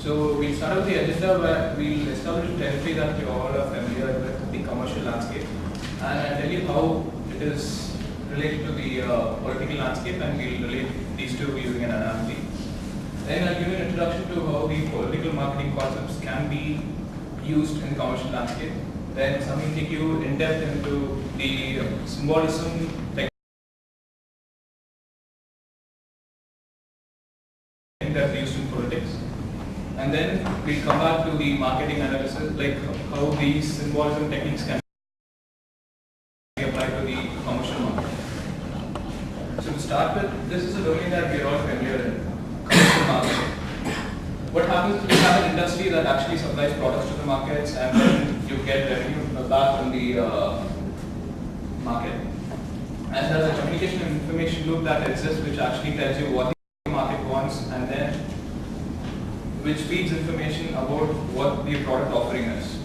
So we'll start with the agenda where we'll establish a territory that you all are familiar with, the commercial landscape, and I'll tell you how it is related to the political landscape, and we'll relate these two using an analogy. Then I'll give you an introduction to how the political marketing concepts can be used in the commercial landscape. Then something will take you in depth into the symbolism, that's used in politics. And then we'll come back to the marketing analysis, like how these symbolism techniques can be applied to the commercial market. So to start with, this is a domain that we are all familiar in, commercial marketing. What happens is we have an industry that actually supplies products to the markets, and then you get revenue back from the market. And there's a communication and information loop that exists which actually tells you what the market wants, and then which feeds information about what the product offering is.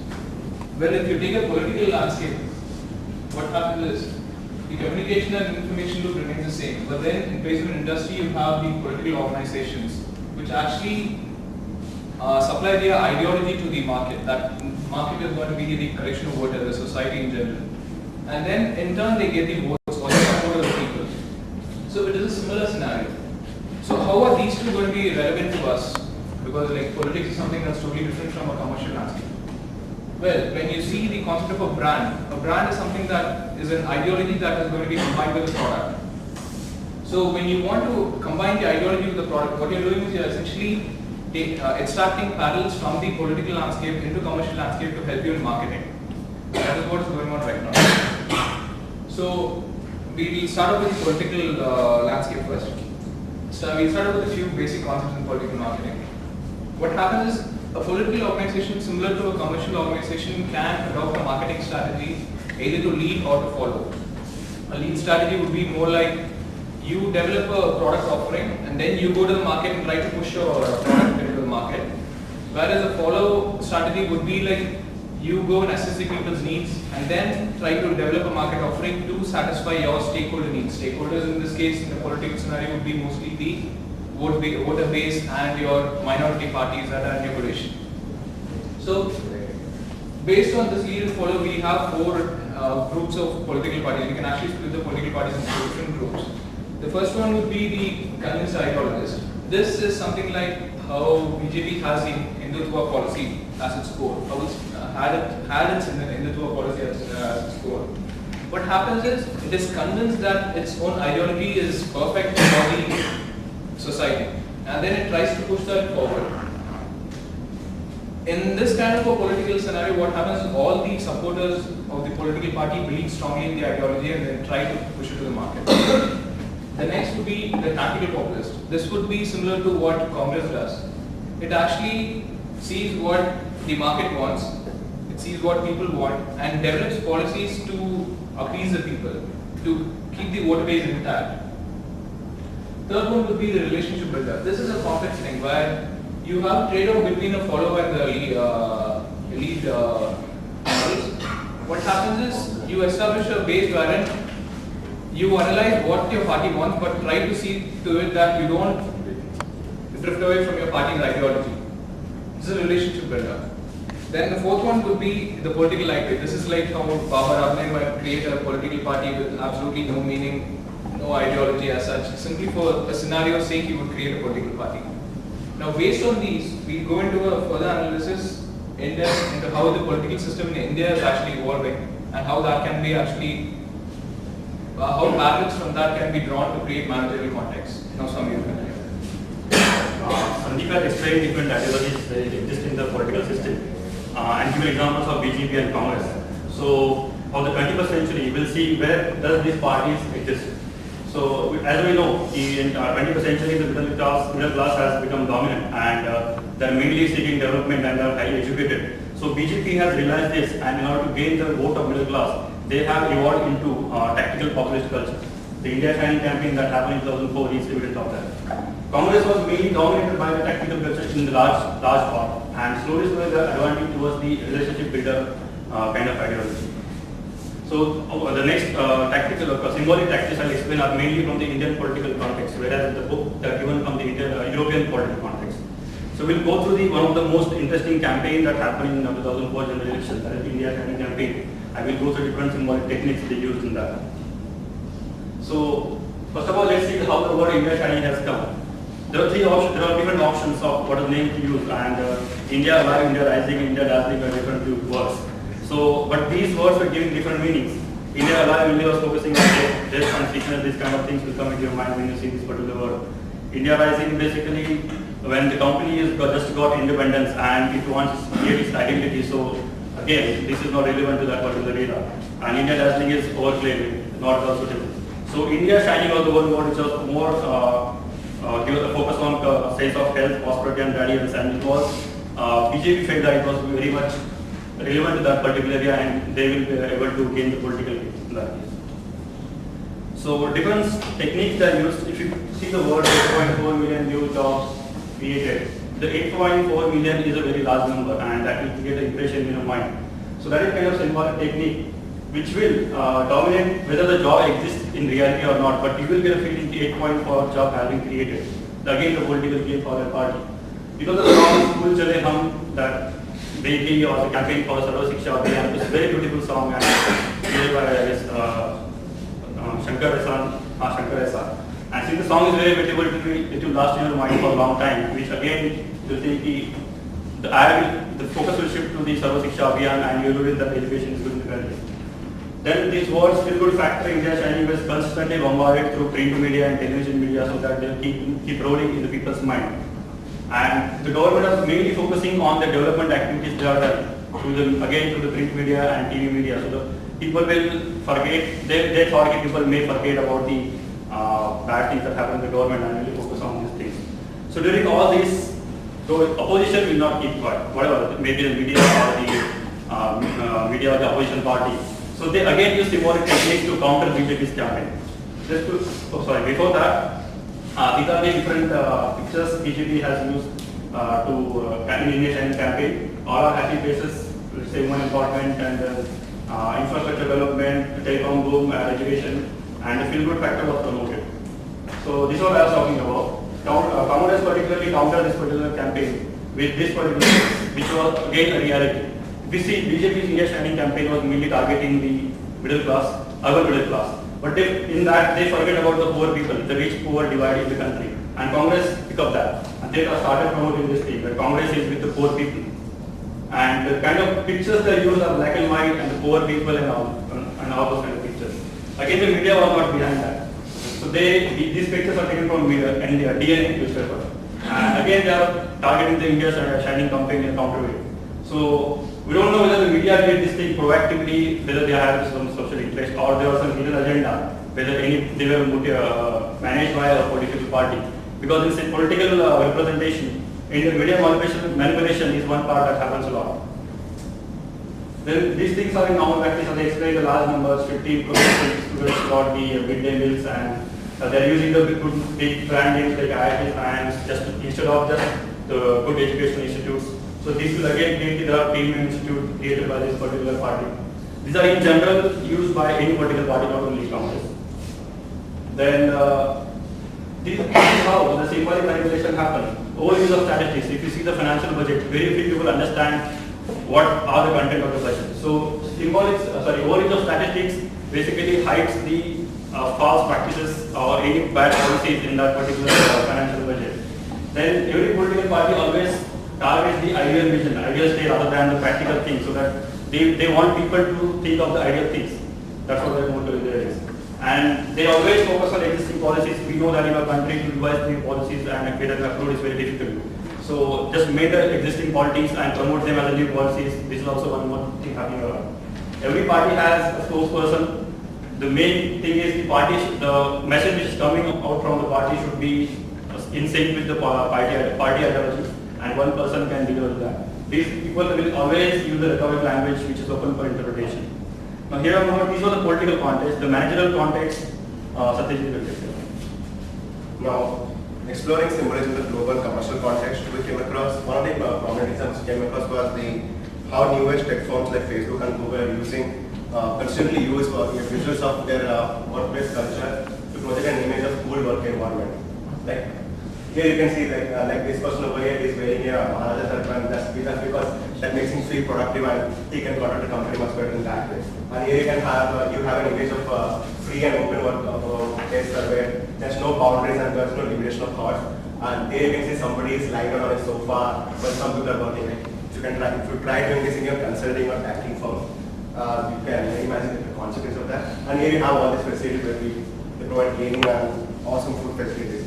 Well, if you take a political landscape, what happens is the communication and information loop remains the same, but then in place of an industry you have the political organizations which actually supply their ideology to the market. That market is going to be the collection of voters, the society in general. And then in turn they get the votes or the support of the people. So it is a similar scenario. So how are these two going to be relevant to us? Because like politics is something that's totally different from a commercial landscape. Well, when you see the concept of a brand is something that is an ideology that is going to be combined with the product. So when you want to combine the ideology with the product, what you're doing is you're essentially extracting parallels from the political landscape into commercial landscape to help you in marketing. That is what is going on right now. So we will start off with the political landscape first. So we'll start off with a few basic concepts in political marketing. What happens is a political organization similar to a commercial organization can adopt a marketing strategy either to lead or to follow. A lead strategy would be more like you develop a product offering and then you go to the market and try to push your product into the market. Whereas a follow strategy would be like you go and assess the people's needs and then try to develop a market offering to satisfy your stakeholder needs. Stakeholders in this case, in the political scenario, would be mostly the voter base and your minority parties that are in your coalition. So, based on this lead and follow, we have four groups of political parties. We can actually split the political parties into different groups. The first one would be the convinced ideologist. This is something like how BJP has the Hindutva policy as its core. How it's had its Hindutva policy as its core. What happens is it is convinced that its own ideology is perfect for the society, and then it tries to push that forward. In this kind of a political scenario, what happens is all the supporters of the political party believe strongly in the ideology and then try to push it to the market. The next would be the tactical populist. This would be similar to what Congress does. It actually sees what the market wants, it sees what people want, and develops policies to appease the people, to keep the voter base intact. Third one would be the relationship builder. This is a complex thing where you have trade-off between a follower and the lead models. What happens is you establish a base wherein you analyze what your party wants, but try to see to it that you don't drift away from your party's ideology. This is a relationship builder. Then the fourth one would be the political lightweight. This is like how Baba Ramdev might create a political party with absolutely no meaning, no ideology as such. Simply for a scenario's sake, he would create a political party. Now, based on these, we go into a further analysis in depth into how the political system in India is actually evolving and how that can be actually, how parallels from that can be drawn to create managerial context. Now, Samir can Sandeep has explained different ideologies that exist in the political system and given examples of BJP and Congress. So, for the 21st century, you will see where does these parties exist. So, as we know, in 21st century, the middle class has become dominant and they are mainly seeking development and are highly educated. So, BJP has realized this, and in order to gain the vote of middle class, they have evolved into tactical populist culture. The India Shining campaign that happened in 2004 is evidence of that. Congress was mainly dominated by the tactical culture in the large part, and slowly they are advancing towards the relationship builder kind of ideology. So the next tactical symbolic tactics I'll explain are mainly from the Indian political context, whereas the book are given from the European political context. So we'll go through one of the most interesting campaign that happened in 2004 general election, that is India Shining campaign. I will go through different symbolic techniques they used in that. So first of all, let's see how the word India Shining has come. There are different options of what is name to use, and India Alive, India Rising, India Dazzling are different words. So, but these words were giving different meanings. India Alive, India was focusing on death and sickness, these kind of things will come into your mind when you see this particular word. India Rising, basically, when the company has just got independence and it wants to create its identity, so again, this is not relevant to that particular data. And India Dazzling is overplayed, not also suitable. So India Shining was the one word which was more give a focus on sense of health, prosperity and guidance, and it was BJP felt that it was very much relevant to that particular area and they will be able to gain the political gain in that case. So different techniques are used. If you see the word 8.4 million new jobs created, the 8.4 million is a very large number and that will create an impression in your mind. So that is kind of symbolic technique which will dominate whether the job exists in reality or not, but you will get a feeling the 8.4 job has been created. Again, the political game for the party. Because the song School Chale Hum, that Baby or the campaign for Sarva Shiksha Abhiyan, it's a very beautiful song and played by Shankar Esa. And since the song is very beautiful, it will last in your mind for a long time, which again will think the focus will shift to the Sarva Shiksha Abhiyan and you will know that education is good in the country. Then these words will good factor India Shining was constantly bombarded through print media and television media so that they'll keep rolling in the people's mind. And the government is mainly focusing on the development activities they are done through the print media and TV media. So the people will forget, they thought people may forget about the bad things that happen in the government and really focus on these things. So during all this, the opposition will not keep quiet, whatever, maybe the media or the media or the opposition party. So they again use symbolic techniques to counter BJP's campaign. Before that, these are the different pictures BJP has used to in India Shining campaign. All are happy faces, let's say women empowerment and infrastructure development, telecom boom, education, and the feel-good factor was promoted. So this is what I was talking about. Congress particularly countered this particular campaign with this particular, which was again a reality. We see BJP's India Shining campaign was mainly targeting the middle class, urban middle class. But in that, they forget about the poor people, the rich-poor divide in the country. And Congress picked up that. And they started promoting this thing, that Congress is with the poor people. And the kind of pictures they use are black and white and the poor people and all those kind of pictures. Again, the media was not behind that. So these pictures are taken from India, DNA newspaper. And again, they are targeting the India Shining campaign in a counter way. So we don't know whether the media did this thing proactively, whether they have some social interest or there was some hidden agenda, whether they were managed by a political party. Because in political representation, in the media manipulation is one part that happens a lot. Then these things are in normal practice, and they explain the large numbers, 50% students got the midday meals, and they are using the big brand names like IIT Science instead of just the good educational institutes. So these will again create the premium institute created by this particular party. These are in general used by any political party, not only Congress. Then this is how the symbolic manipulation happens. Overuse of statistics. If you see the financial budget, very few people understand what are the content of the budget. So overuse of statistics basically hides the false practices or any bad policies in that particular financial budget. Then every political party always targets the ideal vision, ideal state rather than the practical things, so that they want people to think of the ideal things. That's what their motto there is. And they always focus on existing policies. We know that in our country to devise new policies and get them approved is very difficult. So just make the existing policies and promote them as a new policies. This is also one more thing happening around. Every party has a spokesperson. The main thing is the message which is coming out from the party should be in sync with the party ideology, and one person can deliver that. These people will always use the rhetoric language which is open for interpretation. Now here these are the political context. The managerial context, Satyajit will take. Now, exploring symbolism in the global commercial context, we came across one of the prominent examples came across was how new age tech firms like Facebook and Google are using constantly use visuals of their workplace culture to project an image of cool work environment. Like here you can see like this person over here is wearing Maharaja's help, and that's because that makes him feel productive and he can conduct the company much better in that way. And here you can have you have an image of free and open work place where there's no boundaries and there's no limitation of thoughts. And there you can see somebody is lying down on a sofa while some people are working. If you try doing this in your consulting or banking firm, you can imagine the consequence of that. And here you have all these facilities where they provide cleaning and awesome food facilities.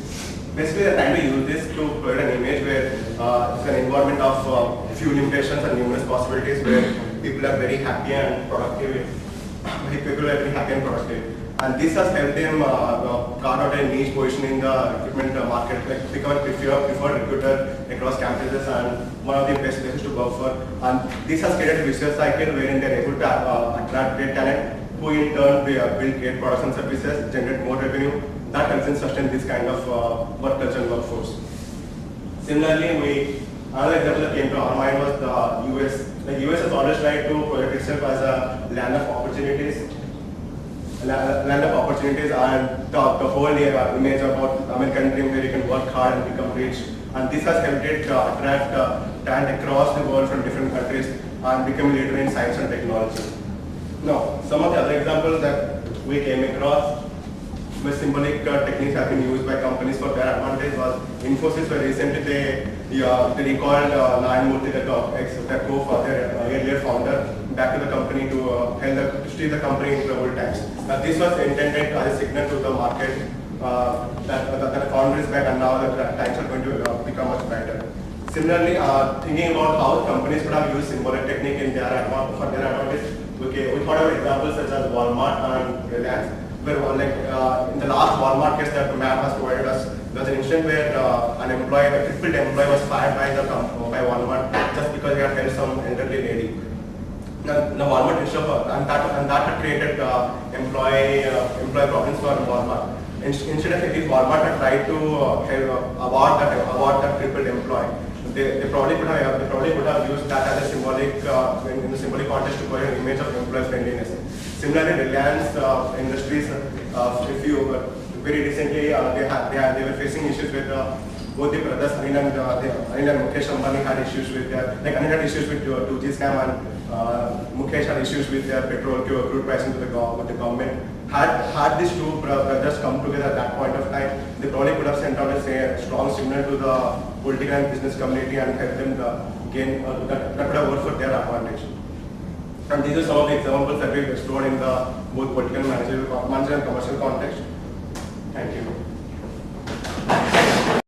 Basically, they're trying to use this to create an image where it's an environment of few limitations and numerous possibilities where people are very happy and productive. People are very happy and productive. And this has helped them carve out a niche position in the recruitment market, like become a preferred recruiter across campuses and one of the best places to work for. And this has created a vicious cycle wherein they're able to attract great talent, who in turn build great products and services, generate more revenue. That helps in sustain this kind of work culture and workforce. Similarly, another example that came to our mind was the US. The US has always tried to project itself as a land of opportunities. And the whole image about American dream where you can work hard and become rich. And this has helped it attract talent across the world from different countries and become a leader in science and technology. Now, some of the other examples that we came across where symbolic techniques have been used by companies for their advantage was Infosys, where recently they recalled Narayan Murthy, their earlier founder, back to the company to steer the company into the old times. This was intended as a signal to the market that the founder is back and now the times are going to become much brighter. Similarly, thinking about how companies could have used symbolic technique in for their advantage, we thought of examples such as Walmart and Reliance. Where in the last Walmart case that the map has provided us, there was an incident where a crippled employee was fired by Walmart just because he had helped some elderly lady. Now, the Walmart issue and that had created employee problems for Walmart. Instead, if Walmart had tried to award that crippled employee, they probably could have used that as a symbolic in the symbolic context to create an image of employee friendliness. Similarly, Reliance Industries, very recently, they were facing issues with both the brothers, Anil and Mukesh Ambani had issues with Anil had issues with 2G scam and Mukesh had issues with their petrol crude pricing with the government. Had these two brothers come together at that point of time, they probably could have sent out a strong signal to the political and business community and helped them gain that would have worked for their advantage. And these are some of the examples that we've explored in the both political, managerial and commercial context. Thank you.